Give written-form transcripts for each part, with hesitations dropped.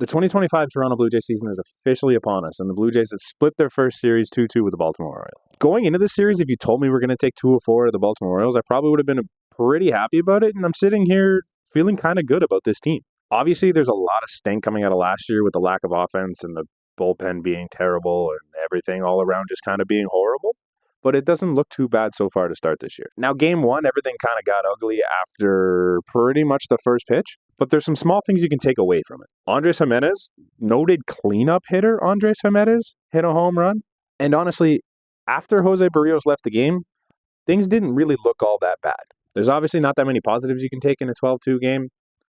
The 2025 Toronto Blue Jays season is officially upon us, and the Blue Jays have split their first series 2-2 with the Baltimore Orioles. Going into this series, if you told me we're going to take 2 of 4 of the Baltimore Orioles, I probably would have been pretty happy about it, and I'm sitting here feeling kind of good about this team. Obviously, there's a lot of stink coming out of last year with the lack of offense and the bullpen being terrible and everything all around just kind of being horrible. But it doesn't look too bad so far to start this year. Now, game 1, everything kind of got ugly after pretty much the first pitch, but there's some small things you can take away from it. Andres Gimenez, noted cleanup hitter Andres Gimenez, hit a home run. And honestly, after Jose Barrios left the game, things didn't really look all that bad. There's obviously not that many positives you can take in a 12-2 game.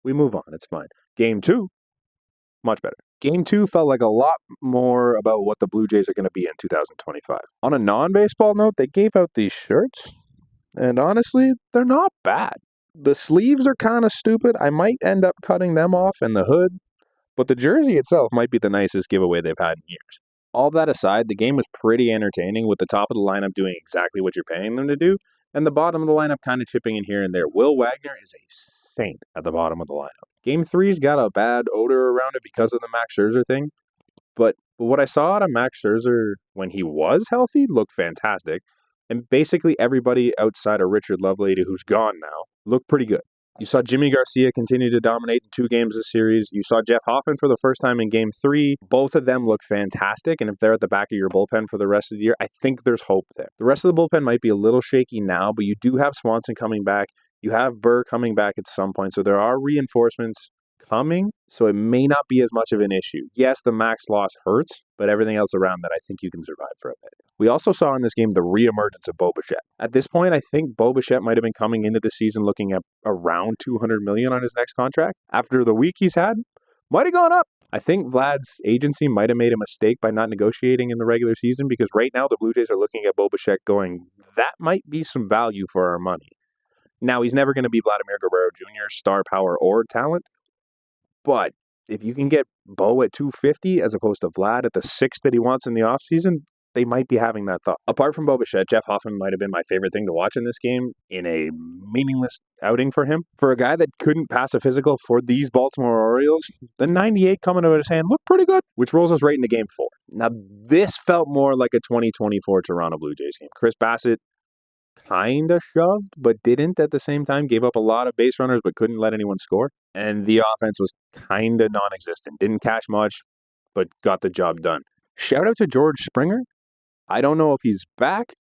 We move on. It's fine. Game 2, much better. Game 2 felt like a lot more about what the Blue Jays are going to be in 2025. On a non-baseball note, they gave out these shirts, and honestly, they're not bad. The sleeves are kind of stupid. I might end up cutting them off and the hood, but the jersey itself might be the nicest giveaway they've had in years. All that aside, the game was pretty entertaining, with the top of the lineup doing exactly what you're paying them to do, and the bottom of the lineup kind of chipping in here and there. Will Wagner is a saint at the bottom of the lineup. Game 3's got a bad odor around it because of the Max Scherzer thing, but what I saw out of Max Scherzer when he was healthy looked fantastic, and basically everybody outside of Richard Lovelady, who's gone now, looked pretty good. You saw Jimmy Garcia continue to dominate in 2 games this series. You saw Jeff Hoffman for the first time in Game 3. Both of them look fantastic, and if they're at the back of your bullpen for the rest of the year, I think there's hope there. The rest of the bullpen might be a little shaky now, but you do have Swanson coming back. You have Burr coming back at some point, so there are reinforcements coming, so it may not be as much of an issue. Yes, the Max loss hurts, but everything else around that, I think you can survive for a bit. We also saw in this game the reemergence of Bo Bichette. At this point, I think Bo Bichette might have been coming into the season looking at around $200 million on his next contract. After the week he's had, might have gone up. I think Vlad's agency might have made a mistake by not negotiating in the regular season, because right now the Blue Jays are looking at Bo Bichette going, that might be some value for our money. Now, he's never going to be Vladimir Guerrero Jr., star power or talent, but if you can get Bo at $250 as opposed to Vlad at the $6 that he wants in the offseason, they might be having that thought. Apart from Bo Bichette, Jeff Hoffman might have been my favorite thing to watch in this game in a meaningless outing for him. For a guy that couldn't pass a physical for these Baltimore Orioles, the 98 coming out of his hand looked pretty good, which rolls us right into Game 4. Now, this felt more like a 2024 Toronto Blue Jays game. Chris Bassett kind of shoved, but didn't at the same time. Gave up a lot of base runners, but couldn't let anyone score. And the offense was kind of non-existent. Didn't cash much, but got the job done. Shout out to George Springer. I don't know if he's back,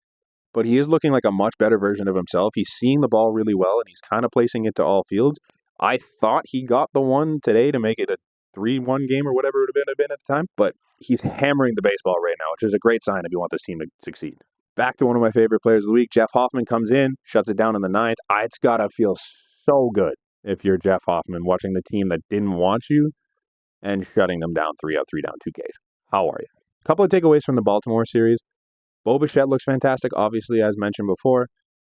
but he is looking like a much better version of himself. He's seeing the ball really well, and he's kind of placing it to all fields. I thought he got the one today to make it a 3-1 game or whatever it would have been at the time, but he's hammering the baseball right now, which is a great sign if you want this team to succeed. Back to one of my favorite players of the week. Jeff Hoffman comes in, shuts it down in the 9th. It's got to feel so good if you're Jeff Hoffman watching the team that didn't want you and shutting them down 3 out, 3 down, 2 Ks. How are you? A couple of takeaways from the Baltimore series. Bo Bichette looks fantastic, obviously, as mentioned before.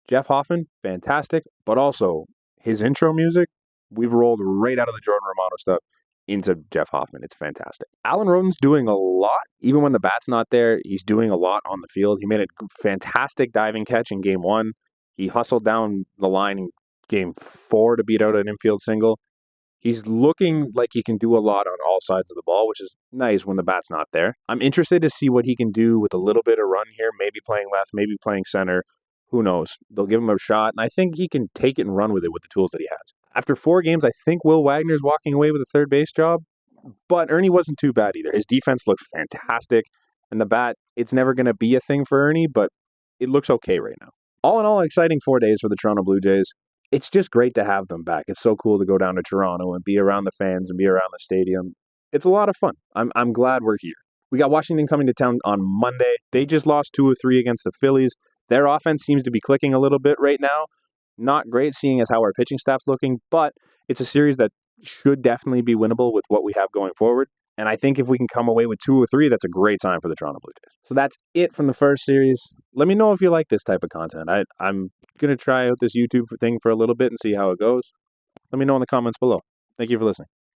Jeff Hoffman, fantastic, but also his intro music, we've rolled right out of the Jordan Romano stuff into Jeff Hoffman. It's fantastic. Alan Roden's doing a lot. Even when the bat's not there, he's doing a lot on the field. He made a fantastic diving catch in Game 1. He hustled down the line in Game 4 to beat out an infield single. He's looking like he can do a lot on all sides of the ball, which is nice when the bat's not there. I'm interested to see what he can do with a little bit of run here, maybe playing left, maybe playing center. Who knows? They'll give him a shot, and I think he can take it and run with it with the tools that he has. After 4 games, I think Will Wagner's walking away with a third base job, but Ernie wasn't too bad either. His defense looked fantastic, and the bat, it's never going to be a thing for Ernie, but it looks okay right now. All in all, exciting 4 days for the Toronto Blue Jays. It's just great to have them back. It's so cool to go down to Toronto and be around the fans and be around the stadium. It's a lot of fun. I'm glad we're here. We got Washington coming to town on Monday. They just lost 2 of 3 against the Phillies. Their offense seems to be clicking a little bit right now. Not great seeing as how our pitching staff's looking, but it's a series that should definitely be winnable with what we have going forward. And I think if we can come away with 2 or 3, that's a great sign for the Toronto Blue Jays. So that's it from the first series. Let me know if you like this type of content. I'm going to try out this YouTube thing for a little bit and see how it goes. Let me know in the comments below. Thank you for listening.